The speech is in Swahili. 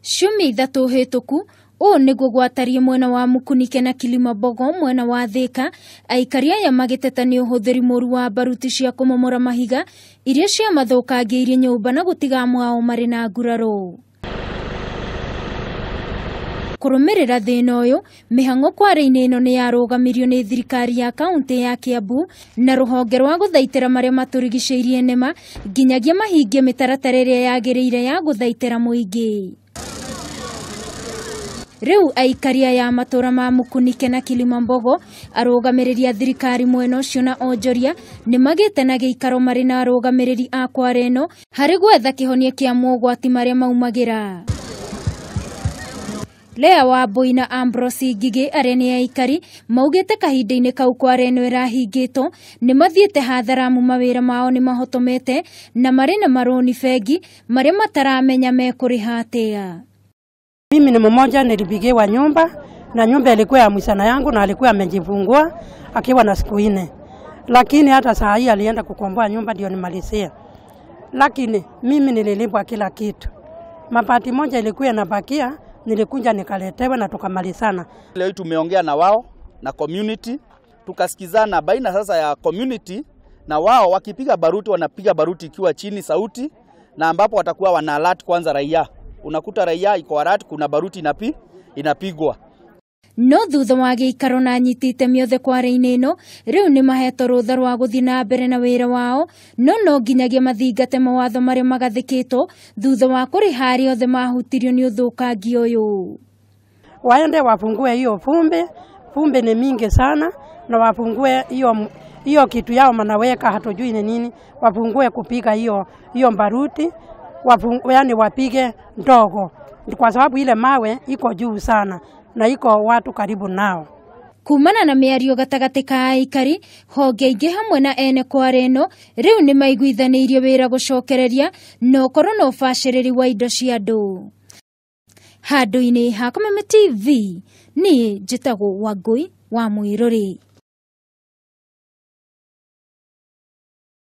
Ciumia ithatu hituku o niguo gwatarie mwena wa Mukunike na Kilimambogo mwena wa Thika aikari aya magiteta ni uhuthiri moru wa baruti cia kumomora mahiga iria cia mathukangiirie nyumba na gutiga mwao mari na nguraro. Kurumirira thina uyu mihango kware-ini ino ni yarugamirio ni thirikari ya kaunti ya Kiambu na ruhonge rwa guthaitira maria maturigiceirie nema nginyagia mahingie mitaratara iria yagiriire ya guthaitira muingi. Riu aikari aya matura ma Mukunike na Kilimambogo arugamirirĩa thirikari mwena ucio na onjoria ni magite na giikaro mari na arugamiriri a kware ino hari gwetha kihonia kia mogwati maria maumagira. Lea Wambui na Ambrose Ngigi aria ni aikari maugite kahinda-ini kau kware ino irahingitwo ni mathiete hatharamu mawira mao ni mahotomete na mari na maroni bengi maria mataramenya mekuriha atia. Mimi ni mmoja nilipigiwa nyumba na nyumba ilikuwa ya mwisana yangu na alikuwa amejifungua akiwa na siku 4. Lakini hata saa hii alienda kukomboa nyumba ndio nimalizia. Lakini mimi nililipwa kila kitu. Mapati moja ilikuwa inabakia nilikuja nikaletewa na tukamalizana. Leo tumeongea na wao na community tukasikizana baina sasa ya community na wao wakipiga baruti wanapiga baruti ikiwa chini sauti na ambapo watakuwa wana alert kwanza raia. Unakuta raia iko alert kuna baruti inapigwa. No thutha wa giikaro na nyitite miothe kware-ini ino riu ni maheto rutha rwa guthi na mbere na wira wao no nginyagia mathingate mawatho maria magathikitwo thutha wa kuriha aria othe mahutirio ni uthukangi uyu. Waende wafungue hiyo fumbe ni mingi sana na wafungue hiyo kitu yao manaweka hatujui ni nini, wafungue kupiga hiyo baruti, yani wapige ndogo kwa sababu ile mawe iko juu sana na iko watu karibu nao. Kumana na miario gatagati ka aikari honge ingi hamwe na ene kware ino riu ni maiguithaniirio wira gucokereria no korwo no baciriri wa indo cia andu. Handu-ini ha Kameme TV ni njitagwo Wangui wa Mwiruri.